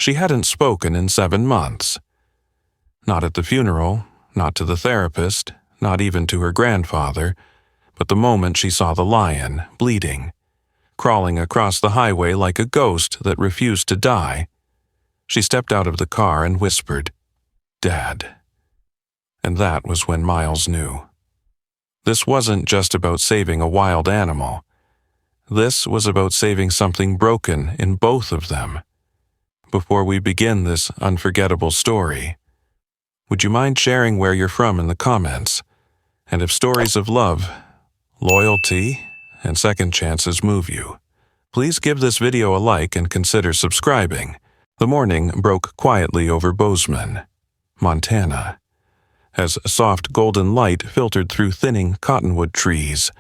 She hadn't spoken in 7 months. Not at the funeral, not to the therapist, not even to her grandfather, but the moment she saw the lion, bleeding, crawling across the highway like a ghost that refused to die, she stepped out of the car and whispered, "Dad." And that was when Miles knew. This wasn't just about saving a wild animal. This was about saving something broken in both of them. Before we begin this unforgettable story, would you mind sharing where you're from in the comments? And if stories of love, loyalty, and second chances move you, please give this video a like and consider subscribing. The morning broke quietly over Bozeman, Montana, as a soft golden light filtered through thinning cottonwood trees.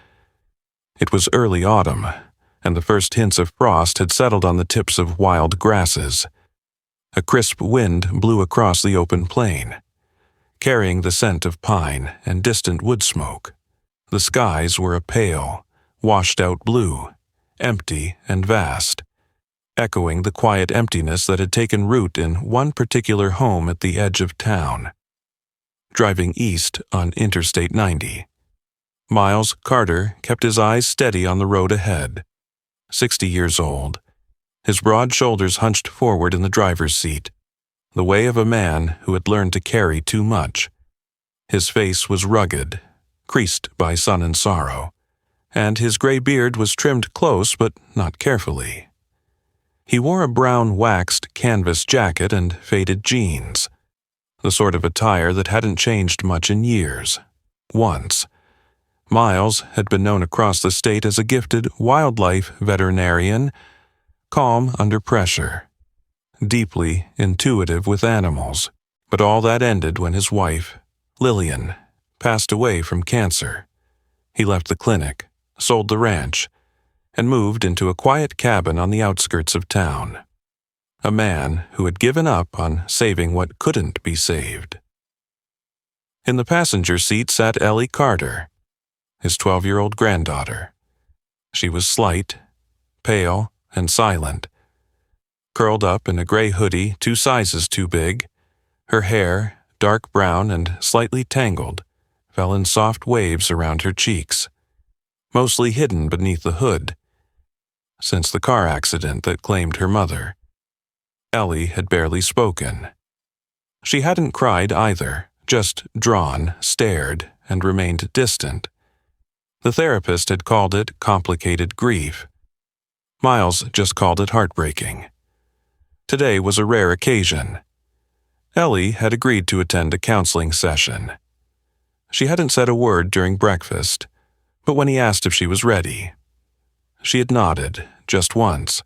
It was early autumn, and the first hints of frost had settled on the tips of wild grasses. A crisp wind blew across the open plain, carrying the scent of pine and distant wood smoke. The skies were a pale, washed-out blue, empty and vast, echoing the quiet emptiness that had taken root in one particular home at the edge of town. Driving east on Interstate 90, Miles Carter kept his eyes steady on the road ahead. 60 years old, his broad shoulders hunched forward in the driver's seat, the way of a man who had learned to carry too much. His face was rugged, creased by sun and sorrow, and his gray beard was trimmed close but not carefully. He wore a brown waxed canvas jacket and faded jeans, the sort of attire that hadn't changed much in years. Once, Miles had been known across the state as a gifted wildlife veterinarian, calm under pressure, deeply intuitive with animals. But all that ended when his wife, Lillian, passed away from cancer. He left the clinic, sold the ranch, and moved into a quiet cabin on the outskirts of town. A man who had given up on saving what couldn't be saved. In the passenger seat sat Ellie Carter, his 12-year-old granddaughter. She was slight, pale, and silent, curled up in a gray hoodie 2 sizes too big. Her hair, dark brown and slightly tangled, fell in soft waves around her cheeks, mostly hidden beneath the hood. Since the car accident that claimed her mother, Ellie had barely spoken. She hadn't cried either, just drawn, stared, and remained distant. The therapist had called it complicated grief. Miles just called it heartbreaking. Today was a rare occasion. Ellie had agreed to attend a counseling session. She hadn't said a word during breakfast, but when he asked if she was ready, she had nodded, just once.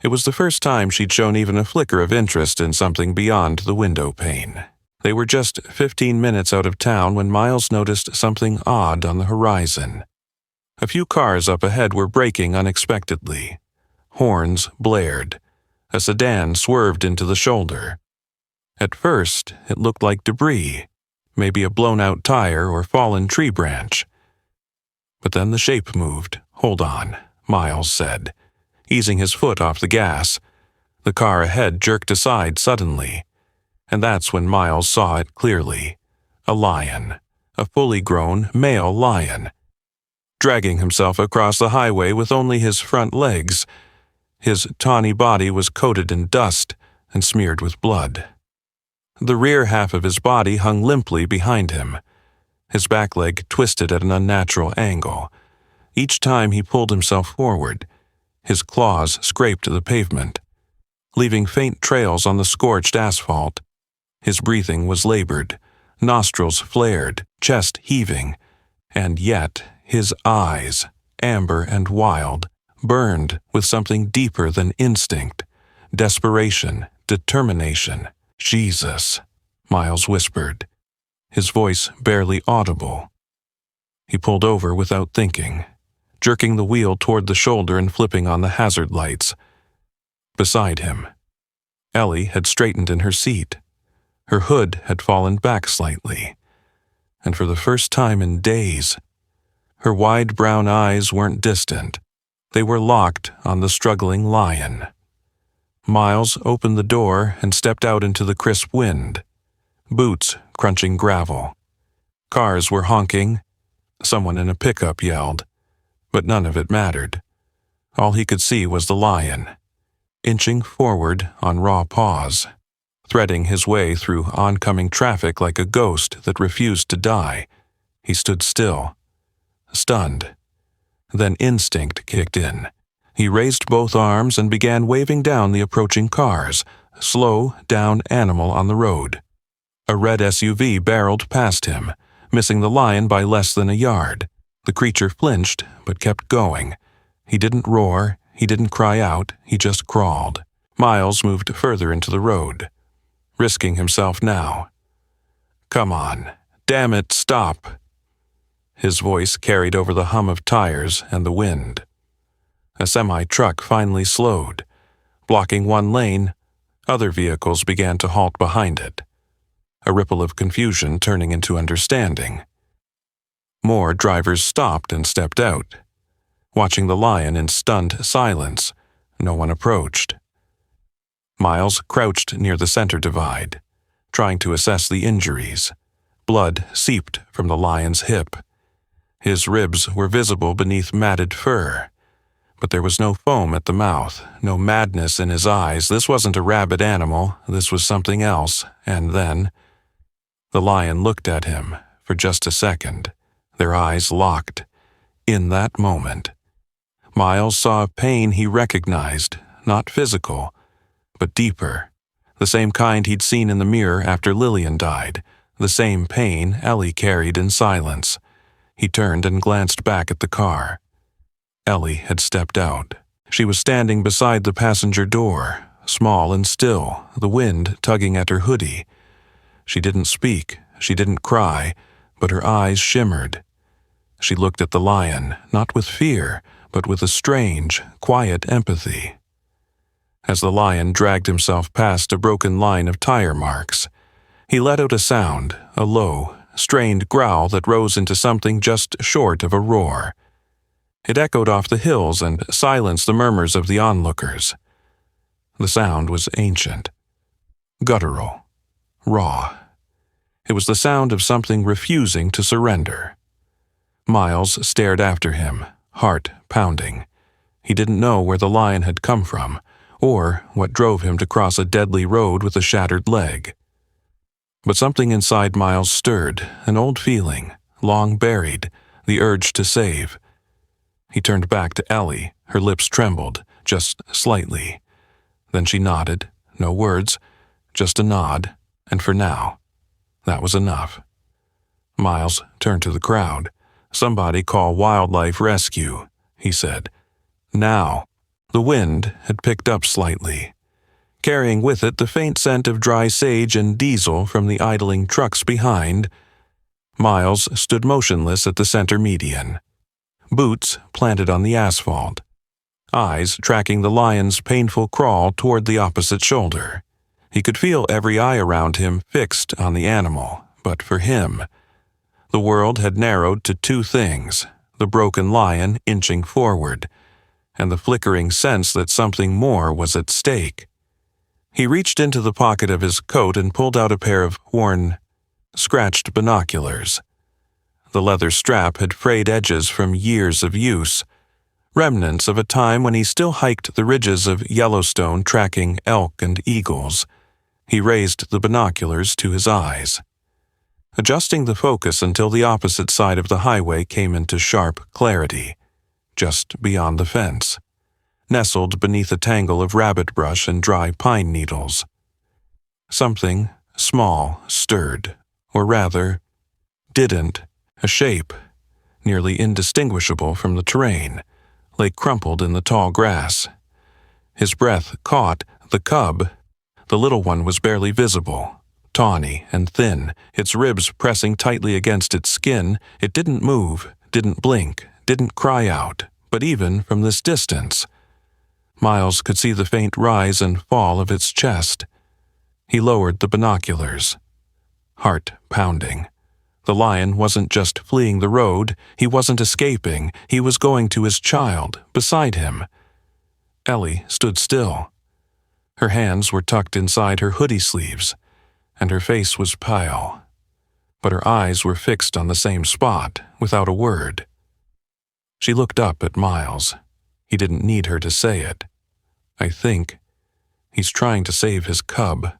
It was the first time she'd shown even a flicker of interest in something beyond the window pane. They were just 15 minutes out of town when Miles noticed something odd on the horizon. A few cars up ahead were braking unexpectedly. Horns blared. A sedan swerved into the shoulder. At first, it looked like debris, maybe a blown-out tire or fallen tree branch. But then the shape moved. "Hold on," Miles said, easing his foot off the gas. The car ahead jerked aside suddenly, and that's when Miles saw it clearly. A lion, a fully grown male lion, dragging himself across the highway with only his front legs. His tawny body was coated in dust and smeared with blood. The rear half of his body hung limply behind him, his back leg twisted at an unnatural angle. Each time he pulled himself forward, his claws scraped the pavement, leaving faint trails on the scorched asphalt. His breathing was labored, nostrils flared, chest heaving, and yet his eyes, amber and wild, burned with something deeper than instinct, desperation, determination. "Jesus," Miles whispered, his voice barely audible. He pulled over without thinking, jerking the wheel toward the shoulder and flipping on the hazard lights. Beside him, Ellie had straightened in her seat. Her hood had fallen back slightly, and for the first time in days, her wide brown eyes weren't distant. They were locked on the struggling lion. Miles opened the door and stepped out into the crisp wind. Boots crunching gravel. Cars were honking. Someone in a pickup yelled. But none of it mattered. All he could see was the lion, inching forward on raw paws, threading his way through oncoming traffic like a ghost that refused to die. He stood still, stunned. Then instinct kicked in. He raised both arms and began waving down the approaching cars, slow, downed animal on the road. A red SUV barreled past him, missing the lion by less than a yard. The creature flinched, but kept going. He didn't roar, he didn't cry out, he just crawled. Miles moved further into the road, risking himself now. "Come on. Damn it, stop." His voice carried over the hum of tires and the wind. A semi-truck finally slowed. Blocking one lane, other vehicles began to halt behind it. A ripple of confusion turning into understanding. More drivers stopped and stepped out. Watching the lion in stunned silence, no one approached. Miles crouched near the center divide, trying to assess the injuries. Blood seeped from the lion's hip. His ribs were visible beneath matted fur. But there was no foam at the mouth, no madness in his eyes. This wasn't a rabid animal, this was something else. And then, the lion looked at him for just a second, their eyes locked. In that moment, Miles saw a pain he recognized, not physical, but deeper. The same kind he'd seen in the mirror after Lillian died, the same pain Ellie carried in silence. He turned and glanced back at the car. Ellie had stepped out. She was standing beside the passenger door, small and still, the wind tugging at her hoodie. She didn't speak, she didn't cry, but her eyes shimmered. She looked at the lion, not with fear, but with a strange, quiet empathy. As the lion dragged himself past a broken line of tire marks, he let out a sound, a low, strained growl that rose into something just short of a roar. It echoed off the hills and silenced the murmurs of the onlookers. The sound was ancient, guttural, raw. It was the sound of something refusing to surrender. Miles stared after him, heart pounding. He didn't know where the lion had come from, or what drove him to cross a deadly road with a shattered leg. But something inside Miles stirred, an old feeling, long buried, the urge to save. He turned back to Ellie, her lips trembled, just slightly. Then she nodded, no words, just a nod, and for now, that was enough. Miles turned to the crowd. "Somebody call wildlife rescue," he said. Now, the wind had picked up slightly, carrying with it the faint scent of dry sage and diesel from the idling trucks behind. Miles stood motionless at the center median, boots planted on the asphalt, eyes tracking the lion's painful crawl toward the opposite shoulder. He could feel every eye around him fixed on the animal, but for him, the world had narrowed to two things: the broken lion inching forward, and the flickering sense that something more was at stake. He reached into the pocket of his coat and pulled out a pair of worn, scratched binoculars. The leather strap had frayed edges from years of use, remnants of a time when he still hiked the ridges of Yellowstone tracking elk and eagles. He raised the binoculars to his eyes, adjusting the focus until the opposite side of the highway came into sharp clarity, just beyond the fence, nestled beneath a tangle of rabbit brush and dry pine needles. Something small stirred, or rather, didn't. A shape, nearly indistinguishable from the terrain, lay crumpled in the tall grass. His breath caught the cub. The little one was barely visible, tawny and thin, its ribs pressing tightly against its skin. It didn't move, didn't blink, didn't cry out, but even from this distance, Miles could see the faint rise and fall of its chest. He lowered the binoculars, heart pounding. The lion wasn't just fleeing the road, he wasn't escaping, he was going to his child, beside him. Ellie stood still. Her hands were tucked inside her hoodie sleeves, and her face was pale. But her eyes were fixed on the same spot, without a word. She looked up at Miles. He didn't need her to say it. "I think he's trying to save his cub,"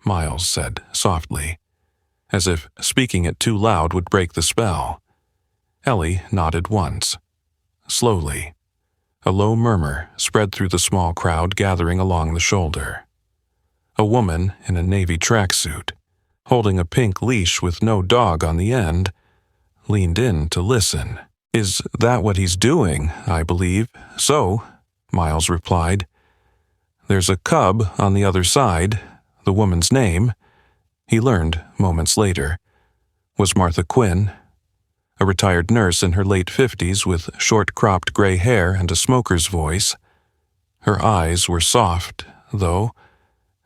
Miles said softly, as if speaking it too loud would break the spell. Ellie nodded once. Slowly, a low murmur spread through the small crowd gathering along the shoulder. A woman in a navy tracksuit, holding a pink leash with no dog on the end, leaned in to listen. "Is that what he's doing, I believe? So," Miles replied. "There's a cub on the other side. The woman's name," he learned moments later, was Martha Quinn, a retired nurse in her late 50s with short-cropped gray hair and a smoker's voice. Her eyes were soft, though,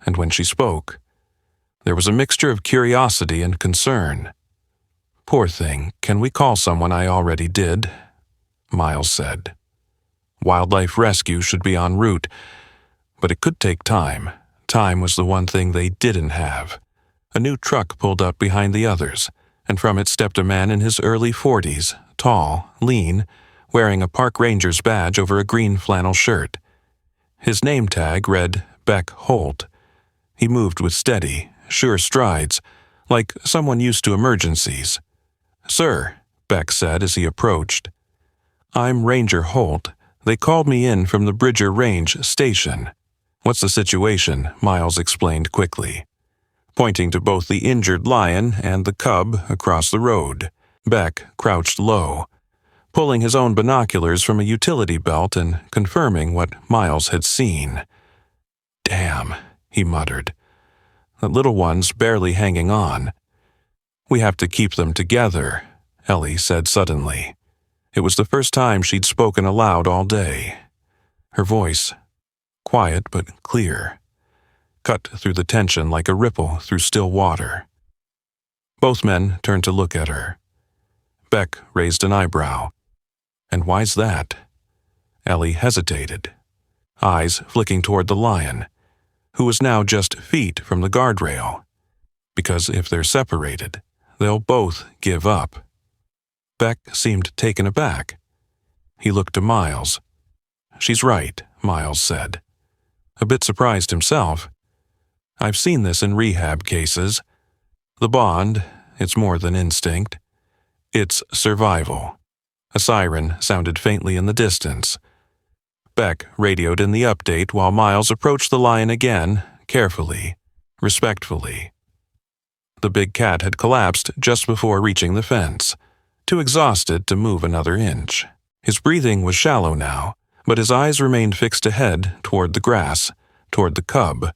and when she spoke, there was a mixture of curiosity and concern. "Poor thing, can we call someone? I already did," Miles said. Wildlife rescue should be en route, but it could take time. Time was the one thing they didn't have. A new truck pulled up behind the others, and from it stepped a man in his early 40s, tall, lean, wearing a park ranger's badge over a green flannel shirt. His name tag read Beck Holt. He moved with steady, sure strides, like someone used to emergencies. "Sir," Beck said as he approached. "I'm Ranger Holt. They called me in from the Bridger Range station." "What's the situation?" Miles explained quickly, pointing to both the injured lion and the cub across the road. Beck crouched low, pulling his own binoculars from a utility belt and confirming what Miles had seen. "Damn," he muttered. "That little one's barely hanging on." "We have to keep them together," Ellie said suddenly. It was the first time she'd spoken aloud all day. Her voice, quiet but clear, cut through the tension like a ripple through still water. Both men turned to look at her. Beck raised an eyebrow. "And why's that?" Ellie hesitated, eyes flicking toward the lion, who was now just feet from the guardrail. "Because if they're separated, they'll both give up." Beck seemed taken aback. He looked to Miles. "She's right," Miles said, a bit surprised himself. "I've seen this in rehab cases. The bond, it's more than instinct. It's survival." A siren sounded faintly in the distance. Beck radioed in the update while Miles approached the lion again, carefully, respectfully. The big cat had collapsed just before reaching the fence, too exhausted to move another inch. His breathing was shallow now, but his eyes remained fixed ahead, toward the grass, toward the cub.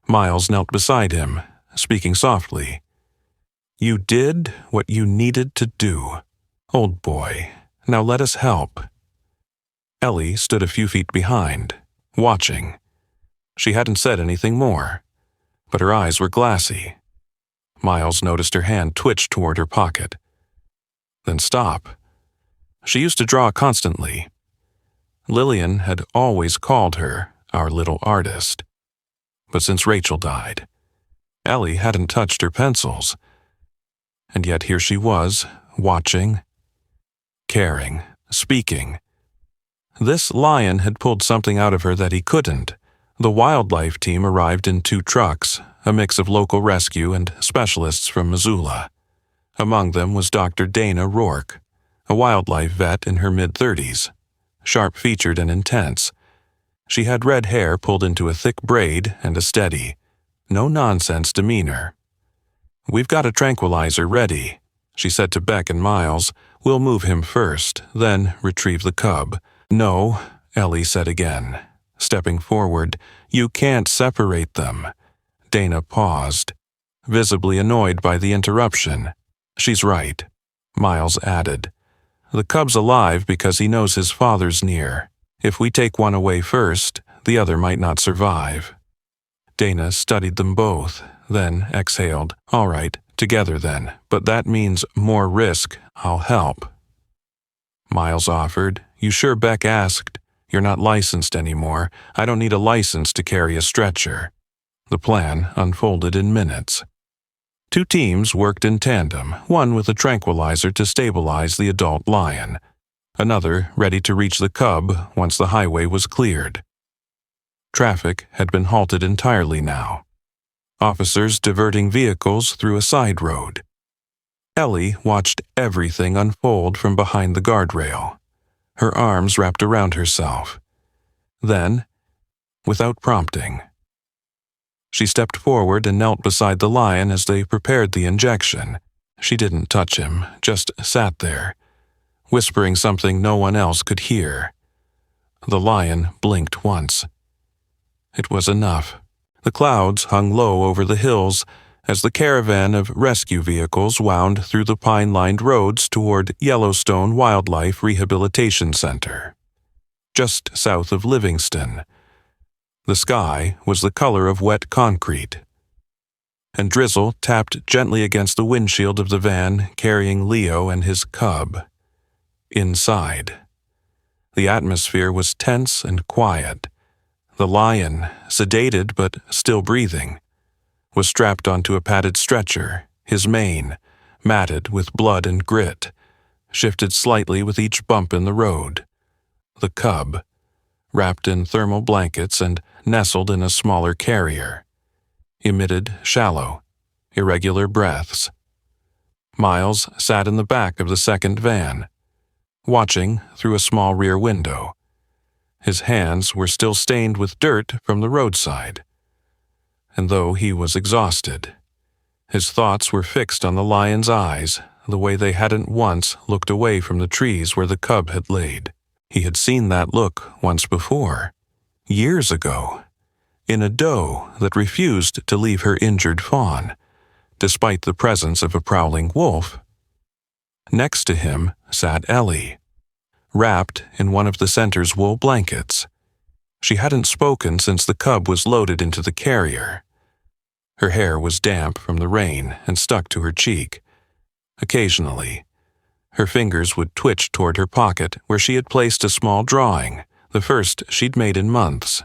Miles knelt beside him, speaking softly. "You did what you needed to do. Old boy, now let us help." Ellie stood a few feet behind, watching. She hadn't said anything more, but her eyes were glassy. Miles noticed her hand twitch toward her pocket, then stop. She used to draw constantly. Lillian had always called her our little artist. But since Rachel died, Ellie hadn't touched her pencils. And yet here she was, watching, caring, speaking. This lion had pulled something out of her that he couldn't. The wildlife team arrived in 2 trucks, a mix of local rescue and specialists from Missoula. Among them was Dr. Dana Rourke, a wildlife vet in her mid-30s, sharp-featured and intense. She had red hair pulled into a thick braid and a steady, no-nonsense demeanor. "We've got a tranquilizer ready," she said to Beck and Miles. "We'll move him first, then retrieve the cub." "No," Ellie said again, stepping forward. "You can't separate them." Dana paused, visibly annoyed by the interruption. "She's right," Miles added. "The cub's alive because he knows his father's near. If we take one away first, the other might not survive." Dana studied them both, then exhaled. "All right, together then, but that means more risk. I'll help." Miles offered. "You sure Beck asked? "You're not licensed anymore. I don't need a license to carry a stretcher." The plan unfolded in minutes. 2 teams worked in tandem, one with a tranquilizer to stabilize the adult lion, another ready to reach the cub once the highway was cleared. Traffic had been halted entirely now, officers diverting vehicles through a side road. Ellie watched everything unfold from behind the guardrail, her arms wrapped around herself. Then, without prompting, she stepped forward and knelt beside the lion as they prepared the injection. She didn't touch him, just sat there, whispering something no one else could hear. The lion blinked once. It was enough. The clouds hung low over the hills as the caravan of rescue vehicles wound through the pine-lined roads toward Yellowstone Wildlife Rehabilitation Center, just south of Livingston. The sky was the color of wet concrete, and drizzle tapped gently against the windshield of the van carrying Leo and his cub. Inside, the atmosphere was tense and quiet. The lion, sedated but still breathing, was strapped onto a padded stretcher, his mane, matted with blood and grit, shifted slightly with each bump in the road. The cub, wrapped in thermal blankets and nestled in a smaller carrier, emitted shallow, irregular breaths. Miles sat in the back of the second van, watching through a small rear window. His hands were still stained with dirt from the roadside, and though he was exhausted, his thoughts were fixed on the lion's eyes the way they hadn't once looked away from the trees where the cub had laid. He had seen that look once before, years ago, in a doe that refused to leave her injured fawn, despite the presence of a prowling wolf. Next to him sat Ellie, wrapped in one of the center's wool blankets. She hadn't spoken since the cub was loaded into the carrier. Her hair was damp from the rain and stuck to her cheek. Occasionally, her fingers would twitch toward her pocket where she had placed a small drawing, the first she'd made in months.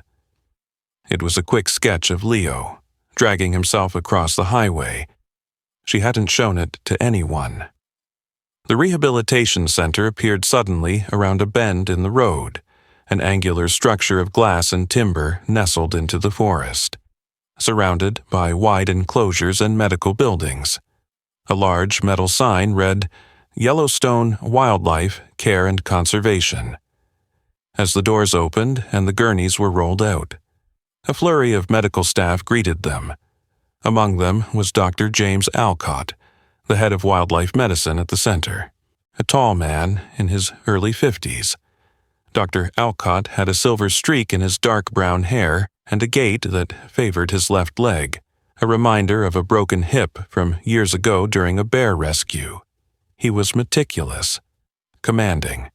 It was a quick sketch of Leo, dragging himself across the highway. She hadn't shown it to anyone. The rehabilitation center appeared suddenly around a bend in the road, an angular structure of glass and timber nestled into the forest, surrounded by wide enclosures and medical buildings. A large metal sign read, "Yellowstone Wildlife Care and Conservation." As the doors opened and the gurneys were rolled out, a flurry of medical staff greeted them. Among them was Dr. James Alcott, the head of wildlife medicine at the center, a tall man in his early 50s. Dr. Alcott had a silver streak in his dark brown hair and a gait that favored his left leg, a reminder of a broken hip from years ago during a bear rescue. He was meticulous, commanding,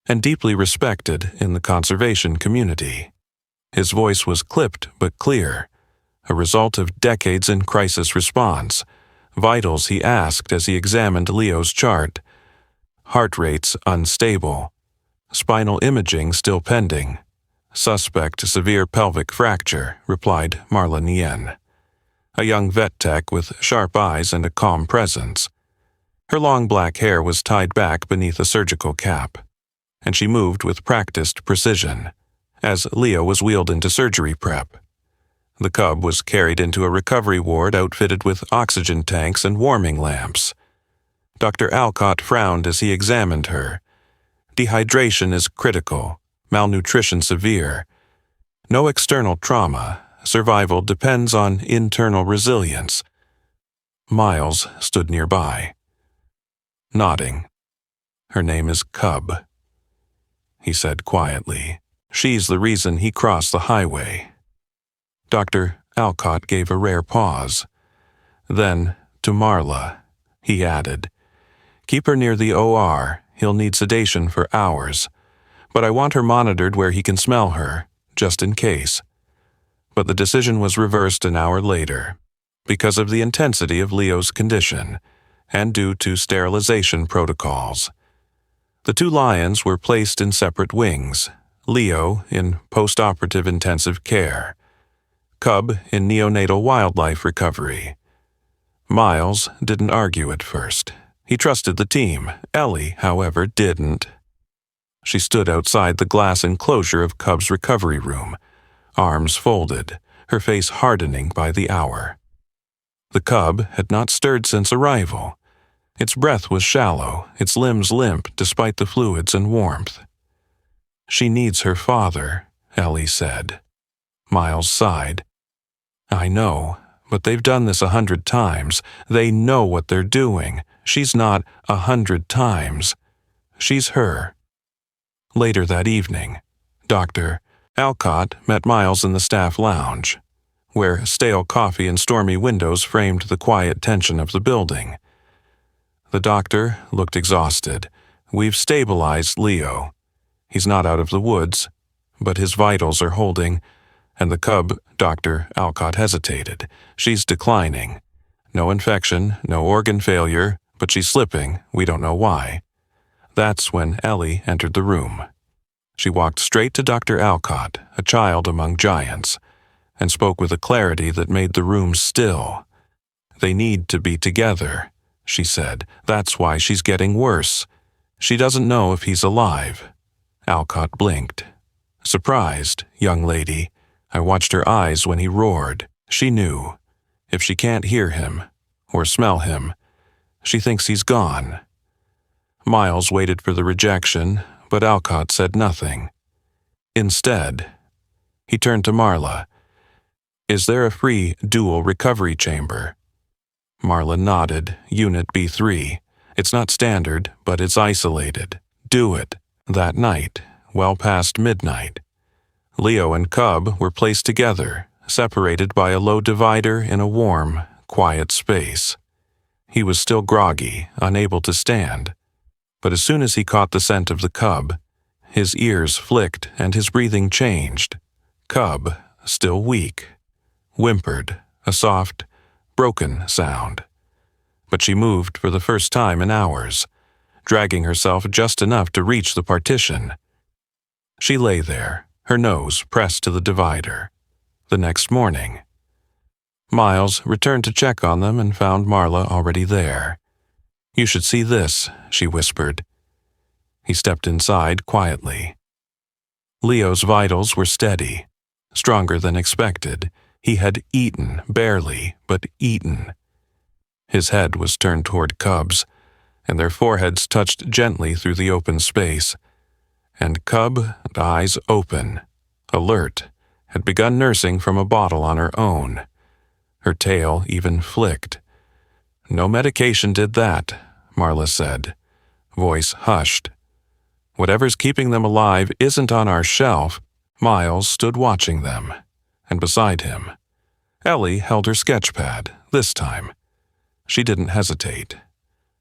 and deeply respected in the conservation community. His voice was clipped but clear, a result of decades in crisis response. Vitals he asked as he examined Leo's chart. Heart rates unstable. Spinal imaging still pending. Suspect severe pelvic fracture, replied Marla Nien, a young vet tech with sharp eyes and a calm presence. Her long black hair was tied back beneath a surgical cap, and she moved with practiced precision as Leo was wheeled into surgery prep. The cub was carried into a recovery ward outfitted with oxygen tanks and warming lamps. Dr. Alcott frowned as he examined her. Dehydration is critical, malnutrition severe. No external trauma. Survival depends on internal resilience. Miles stood nearby, nodding. "Her name is Cub," he said quietly. "She's the reason he crossed the highway." Dr. Alcott gave a rare pause. Then, to Marla, he added, "Keep her near the OR. He'll need sedation for hours. But I want her monitored where he can smell her, just in case." But the decision was reversed an hour later, because of the intensity of Leo's condition, and due to sterilization protocols. The 2 lions were placed in separate wings, Leo in post-operative intensive care, Cub in neonatal wildlife recovery. Miles didn't argue at first. He trusted the team. Ellie, however, didn't. She stood outside the glass enclosure of Cub's recovery room, arms folded, her face hardening by the hour. The cub had not stirred since arrival. Its breath was shallow, its limbs limp despite the fluids and warmth. "She needs her father," Ellie said. Miles sighed. "I know, but they've done this 100 times. They know what they're doing. She's not 100 times. She's her." Later that evening, Dr. Alcott met Miles in the staff lounge, where stale coffee and stormy windows framed the quiet tension of the building. The doctor looked exhausted. "We've stabilized Leo. He's not out of the woods, but his vitals are holding," and the cub, Dr. Alcott hesitated. "She's declining. No infection, no organ failure, but she's slipping, we don't know why." That's when Ellie entered the room. She walked straight to Dr. Alcott, a child among giants, and spoke with a clarity that made the room still. "They need to be together," she said. "That's why she's getting worse. She doesn't know if he's alive." Alcott blinked. "Surprised, young lady." I watched her eyes when he roared. She knew. If she can't hear him, or smell him, she thinks he's gone. Miles waited for the rejection, but Alcott said nothing. Instead, he turned to Marla. "Is there a free dual recovery chamber?" Marla nodded. "Unit B3. It's not standard, but it's isolated. Do it." That night, well past midnight, Leo and Cub were placed together, separated by a low divider in a warm, quiet space. He was still groggy, unable to stand, but as soon as he caught the scent of the cub, his ears flicked and his breathing changed. Cub, still weak, whimpered, a soft, broken sound. But she moved for the first time in hours, dragging herself just enough to reach the partition. She lay there, her nose pressed to the divider. The next morning, Miles returned to check on them and found Marla already there. "You should see this," she whispered. He stepped inside quietly. Leo's vitals were steady, stronger than expected. He had eaten, barely, but eaten. His head was turned toward Cub's, and their foreheads touched gently through the open space. And Cub, eyes open, alert, had begun nursing from a bottle on her own. Her tail even flicked. "No medication did that," Marla said, voice hushed. "Whatever's keeping them alive isn't on our shelf." Miles stood watching them, and beside him, Ellie held her sketch pad, this time. She didn't hesitate.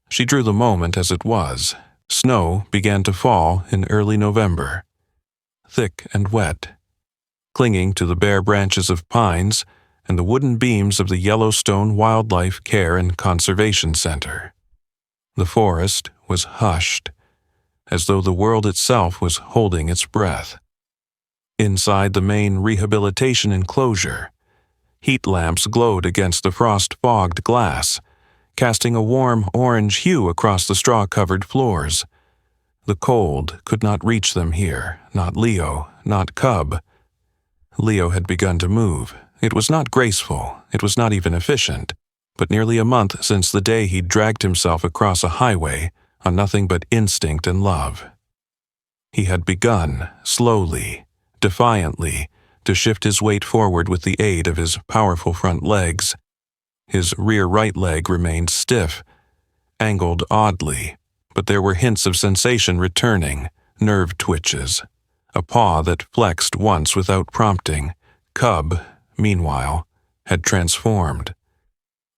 She drew the moment as it was. Snow began to fall in early November, thick and wet, clinging to the bare branches of pines and the wooden beams of the Yellowstone Wildlife Care and Conservation Center. The forest was hushed, as though the world itself was holding its breath. Inside the main rehabilitation enclosure, heat lamps glowed against the frost-fogged glass, casting a warm orange hue across the straw-covered floors. The cold could not reach them here, not Leo, not Cub. Leo had begun to move. It was not graceful, it was not even efficient, but nearly a month since the day he'd dragged himself across a highway on nothing but instinct and love. He had begun, slowly, defiantly, to shift his weight forward with the aid of his powerful front legs. His rear right leg remained stiff, angled oddly, but there were hints of sensation returning, nerve twitches, a paw that flexed once without prompting. Cub, meanwhile, had transformed.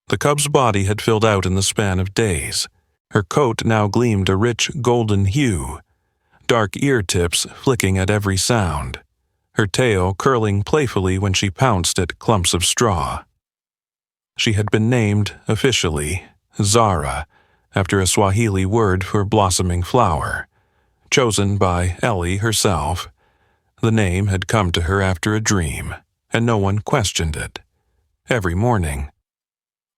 The cub's body had filled out in the span of days. Her coat now gleamed a rich golden hue, dark ear tips flicking at every sound, her tail curling playfully when she pounced at clumps of straw. She had been named, officially, Zara, after a Swahili word for blossoming flower, chosen by Ellie herself. The name had come to her after a dream, and no one questioned it. Every morning,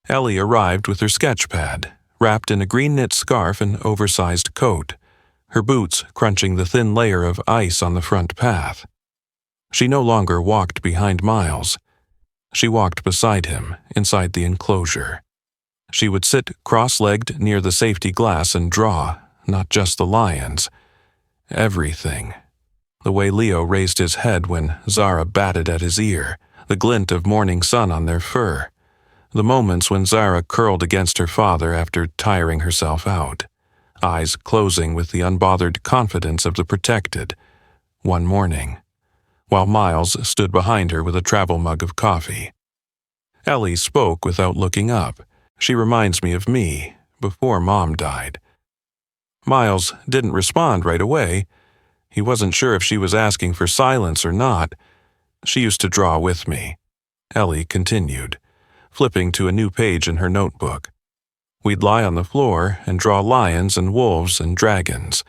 Ellie arrived with her sketch pad, wrapped in a green knit scarf and oversized coat, her boots crunching the thin layer of ice on the front path. She no longer walked behind Miles. She walked beside him, inside the enclosure. She would sit cross-legged near the safety glass and draw, not just the lions. Everything. The way Leo raised his head when Zara batted at his ear, the glint of morning sun on their fur, the moments when Zara curled against her father after tiring herself out, eyes closing with the unbothered confidence of the protected. One morning, while Miles stood behind her with a travel mug of coffee. Ellie spoke without looking up. She reminds me of me, before Mom died. Miles didn't respond right away. He wasn't sure if she was asking for silence or not. She used to draw with me. Ellie continued, flipping to a new page in her notebook. We'd lie on the floor and draw lions and wolves and dragons,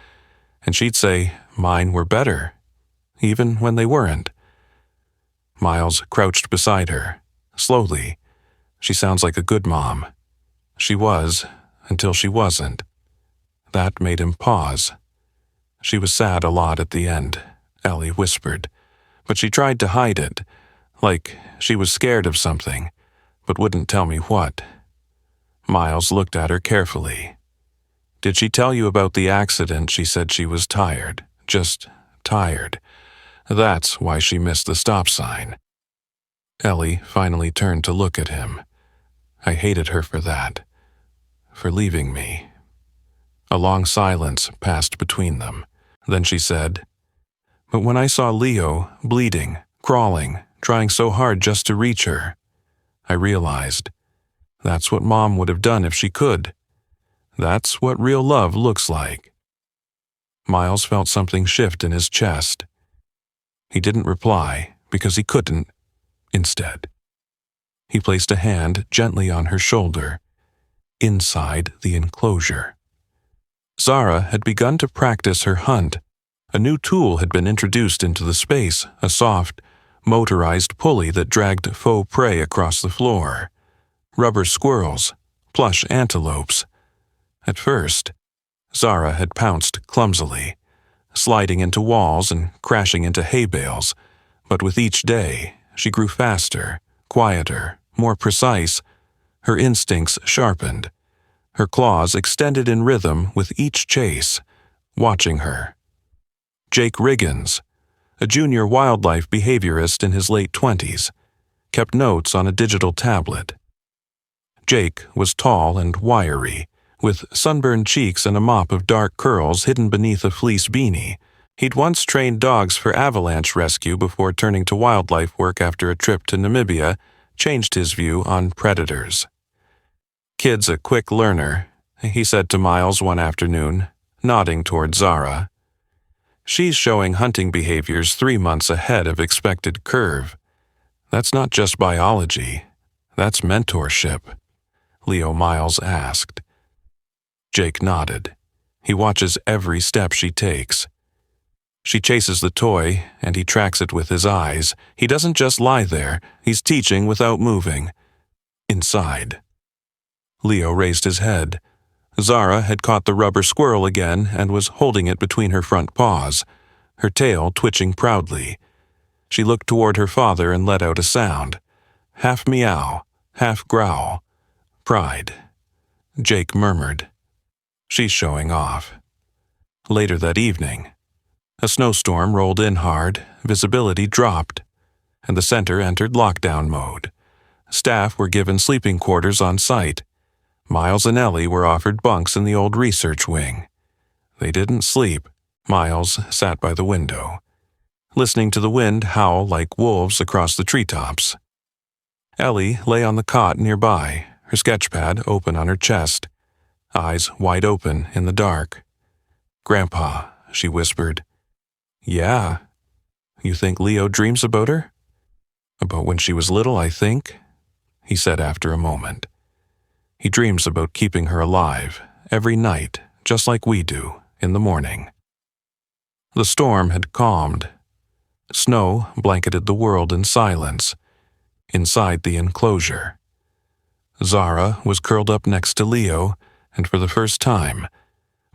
and she'd say mine were better, even when they weren't. Miles crouched beside her, slowly. She sounds like a good mom. She was, until she wasn't. That made him pause. She was sad a lot at the end, Ellie whispered, but she tried to hide it, like she was scared of something, but wouldn't tell me what. Miles looked at her carefully. Did she tell you about the accident? She said she was tired, just tired. That's why she missed the stop sign. Ellie finally turned to look at him. I hated her for that, for leaving me. A long silence passed between them. Then she said, but when I saw Leo bleeding, crawling, trying so hard just to reach her, I realized that's what Mom would have done if she could. That's what real love looks like. Miles felt something shift in his chest. He didn't reply because he couldn't. Instead, he placed a hand gently on her shoulder, inside the enclosure. Zara had begun to practice her hunt. A new tool had been introduced into the space, a soft, motorized pulley that dragged faux prey across the floor. Rubber squirrels, plush antelopes. At first, Zara had pounced clumsily, sliding into walls and crashing into hay bales, but with each day, she grew faster, quieter, more precise. Her instincts sharpened. Her claws extended in rhythm with each chase, watching her. Jake Riggins, a junior wildlife behaviorist in his late 20s, kept notes on a digital tablet. Jake was tall and wiry, with sunburned cheeks and a mop of dark curls hidden beneath a fleece beanie. He'd once trained dogs for avalanche rescue before turning to wildlife work after a trip to Namibia changed his view on predators. Kid's a quick learner, he said to Miles one afternoon, nodding toward Zara. She's showing hunting behaviors 3 months ahead of expected curve. That's not just biology, that's mentorship, Leo Miles asked. Jake nodded. He watches every step she takes. She chases the toy, and he tracks it with his eyes. He doesn't just lie there, he's teaching without moving. Inside. Leo raised his head. Zara had caught the rubber squirrel again and was holding it between her front paws, her tail twitching proudly. She looked toward her father and let out a sound. Half meow, half growl. Pride. Jake murmured. She's showing off. Later that evening, a snowstorm rolled in hard, visibility dropped, and the center entered lockdown mode. Staff were given sleeping quarters on site. Miles and Ellie were offered bunks in the old research wing. They didn't sleep. Miles sat by the window, listening to the wind howl like wolves across the treetops. Ellie lay on the cot nearby, her sketchpad open on her chest, eyes wide open in the dark. Grandpa, she whispered. Yeah. You think Leo dreams about her? About when she was little, I think, he said after a moment. He dreams about keeping her alive, every night, just like we do, in the morning. The storm had calmed. Snow blanketed the world in silence, inside the enclosure. Zara was curled up next to Leo, and for the first time,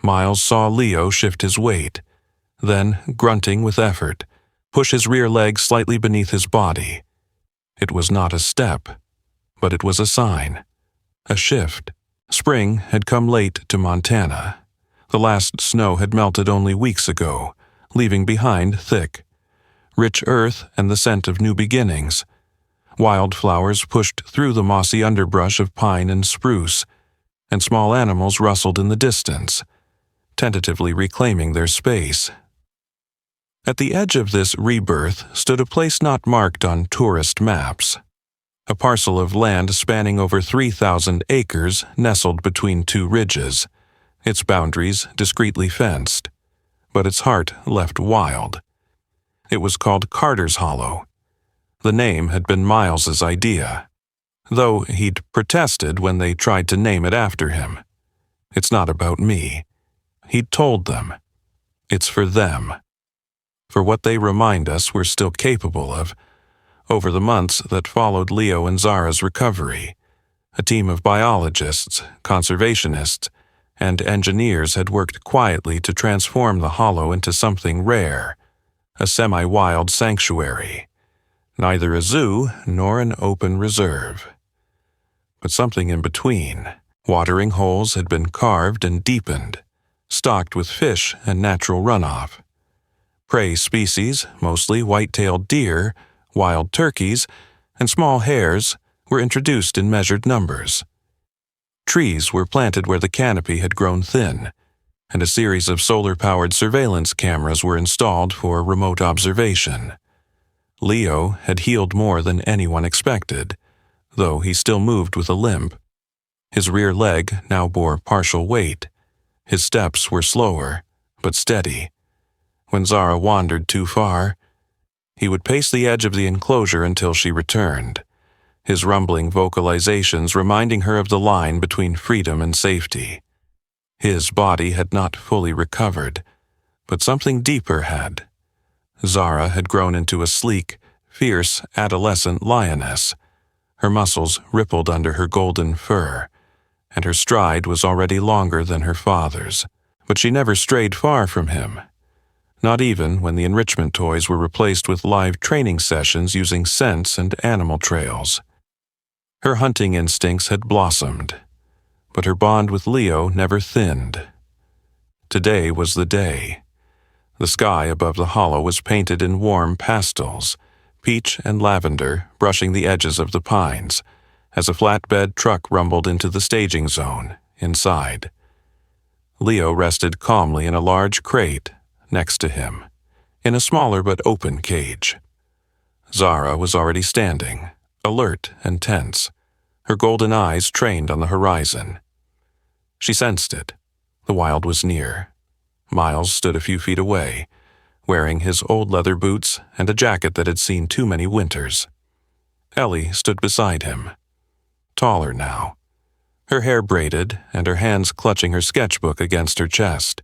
Miles saw Leo shift his weight, then, grunting with effort, push his rear leg slightly beneath his body. It was not a step, but it was a sign, a shift. Spring had come late to Montana. The last snow had melted only weeks ago, leaving behind thick, rich earth and the scent of new beginnings. Wildflowers pushed through the mossy underbrush of pine and spruce, and small animals rustled in the distance, tentatively reclaiming their space. At the edge of this rebirth stood a place not marked on tourist maps. A parcel of land spanning over 3,000 acres nestled between two ridges, its boundaries discreetly fenced, but its heart left wild. It was called Carter's Hollow. The name had been Miles's idea, though he'd protested when they tried to name it after him. It's not about me. He'd told them. It's for them. For what they remind us we're still capable of. Over the months that followed Leo and Zara's recovery, a team of biologists, conservationists, and engineers had worked quietly to transform the hollow into something rare, a semi-wild sanctuary, neither a zoo nor an open reserve. But something in between. Watering holes had been carved and deepened, stocked with fish and natural runoff. Prey species, mostly white-tailed deer, wild turkeys, and small hares, were introduced in measured numbers. Trees were planted where the canopy had grown thin, and a series of solar-powered surveillance cameras were installed for remote observation. Leo had healed more than anyone expected, though he still moved with a limp. His rear leg now bore partial weight. His steps were slower, but steady. When Zara wandered too far, he would pace the edge of the enclosure until she returned, his rumbling vocalizations reminding her of the line between freedom and safety. His body had not fully recovered, but something deeper had. Zara had grown into a sleek, fierce adolescent lioness. Her muscles rippled under her golden fur, and her stride was already longer than her father's. But she never strayed far from him, not even when the enrichment toys were replaced with live training sessions using scents and animal trails. Her hunting instincts had blossomed, but her bond with Leo never thinned. Today was the day. The sky above the hollow was painted in warm pastels, peach and lavender brushing the edges of the pines, as a flatbed truck rumbled into the staging zone inside. Leo rested calmly in a large crate next to him, in a smaller but open cage. Zara was already standing, alert and tense, her golden eyes trained on the horizon. She sensed it. The wild was near. Miles stood a few feet away, wearing his old leather boots and a jacket that had seen too many winters. Ellie stood beside him, taller now, her hair braided and her hands clutching her sketchbook against her chest.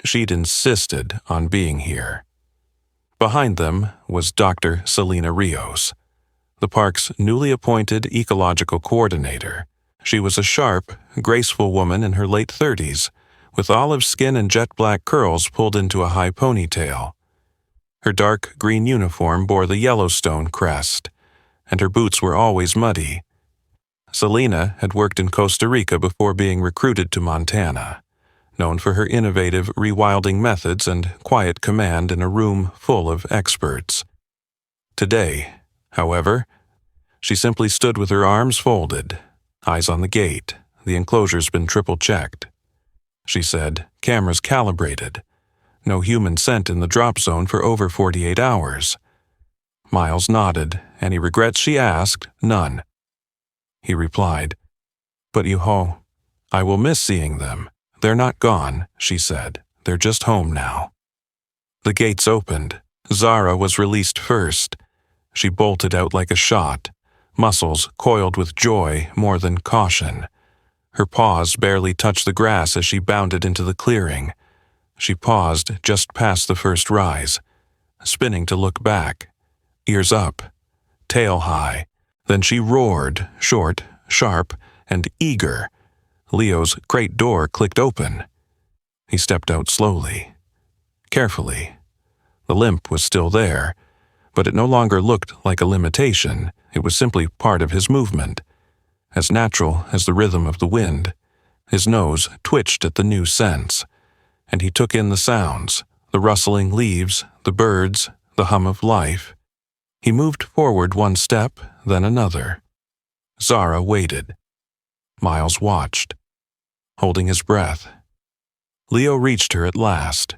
She'd insisted on being here. Behind them was Dr. Selena Rios, the park's newly appointed ecological coordinator. She was a sharp, graceful woman in her late 30s, with olive skin and jet-black curls pulled into a high ponytail. Her dark green uniform bore the Yellowstone crest, and her boots were always muddy. Selena had worked in Costa Rica before being recruited to Montana, known for her innovative rewilding methods and quiet command in a room full of experts. Today, however, she simply stood with her arms folded, eyes on the gate. The enclosure's been triple-checked. She said, cameras calibrated. No human scent in the drop zone for over 48 hours. Miles nodded. Any regrets, she asked? None. He replied, but Yuho, I will miss seeing them. They're not gone, she said. They're just home now. The gates opened. Zara was released first. She bolted out like a shot, muscles coiled with joy more than caution. Her paws barely touched the grass as she bounded into the clearing. She paused just past the first rise, spinning to look back, ears up, tail high. Then she roared, short, sharp, and eager. Leo's crate door clicked open. He stepped out slowly, carefully. The limp was still there, but it no longer looked like a limitation. It was simply part of his movement, as natural as the rhythm of the wind. His nose twitched at the new sense, and he took in the sounds, the rustling leaves, the birds, the hum of life. He moved forward one step, then another. Zara waited. Miles watched, holding his breath. Leo reached her at last,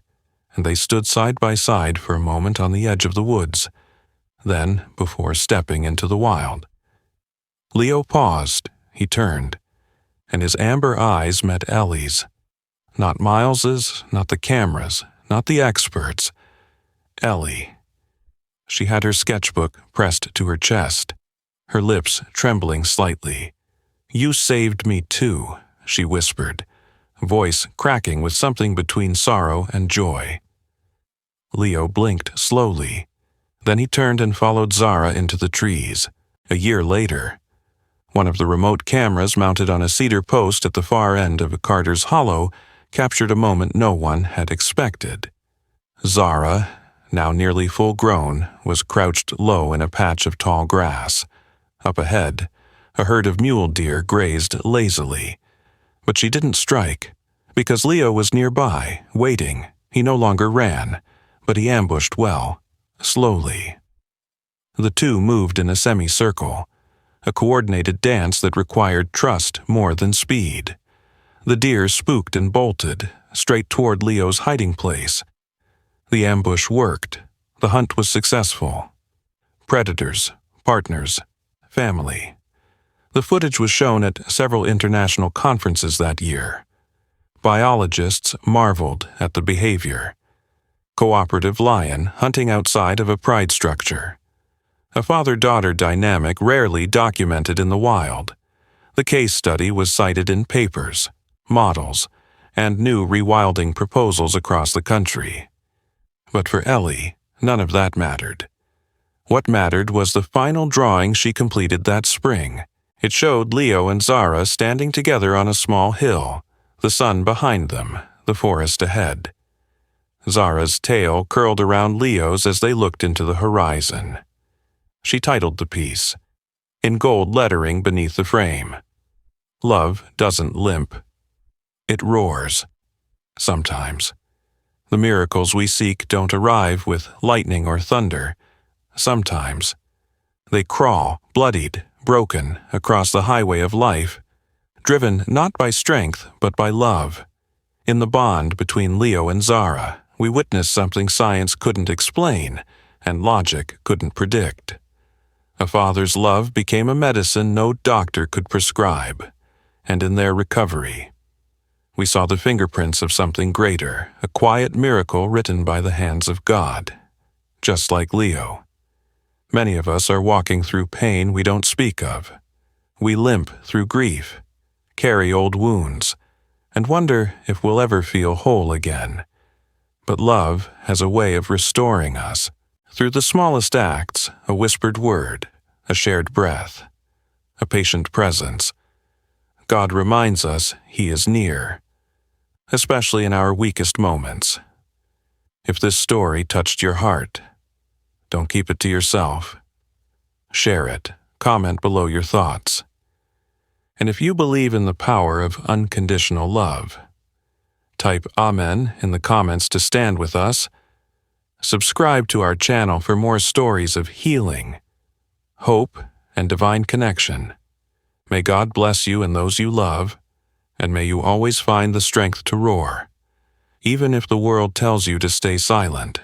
and they stood side by side for a moment on the edge of the woods, then before stepping into the wild. Leo paused, he turned, and his amber eyes met Ellie's. Not Miles's, not the cameras, not the experts. Ellie. She had her sketchbook pressed to her chest, her lips trembling slightly. "You saved me too," she whispered, voice cracking with something between sorrow and joy. Leo blinked slowly. Then he turned and followed Zara into the trees. A year later, one of the remote cameras mounted on a cedar post at the far end of Carter's Hollow captured a moment no one had expected. Zara, now nearly full-grown, was crouched low in a patch of tall grass. Up ahead, a herd of mule deer grazed lazily. But she didn't strike, because Leo was nearby, waiting. He no longer ran, but he ambushed well, slowly. The two moved in a semicircle, a coordinated dance that required trust more than speed. The deer spooked and bolted, straight toward Leo's hiding place. The ambush worked. The hunt was successful. Predators, partners, family. The footage was shown at several international conferences that year. Biologists marveled at the behavior. Cooperative lion hunting outside of a pride structure. A father-daughter dynamic rarely documented in the wild. The case study was cited in papers, models, and new rewilding proposals across the country. But for Ellie, none of that mattered. What mattered was the final drawing she completed that spring. It showed Leo and Zara standing together on a small hill, the sun behind them, the forest ahead. Zara's tail curled around Leo's as they looked into the horizon. She titled the piece, in gold lettering beneath the frame, "Love doesn't limp. It roars. Sometimes. The miracles we seek don't arrive with lightning or thunder. Sometimes. They crawl, bloodied, broken, across the highway of life, driven not by strength but by love. In the bond between Leo and Zara, we witnessed something science couldn't explain and logic couldn't predict. A father's love became a medicine no doctor could prescribe, and in their recovery, we saw the fingerprints of something greater, a quiet miracle written by the hands of God, just like Leo. Many of us are walking through pain we don't speak of. We limp through grief, carry old wounds, and wonder if we'll ever feel whole again. But love has a way of restoring us. Through the smallest acts, a whispered word, a shared breath, a patient presence. God reminds us He is near, especially in our weakest moments. If this story touched your heart, don't keep it to yourself. Share it. Comment below your thoughts. And if you believe in the power of unconditional love, type Amen in the comments to stand with us. Subscribe to our channel for more stories of healing, hope, and divine connection. May God bless you and those you love, and may you always find the strength to roar, even if the world tells you to stay silent.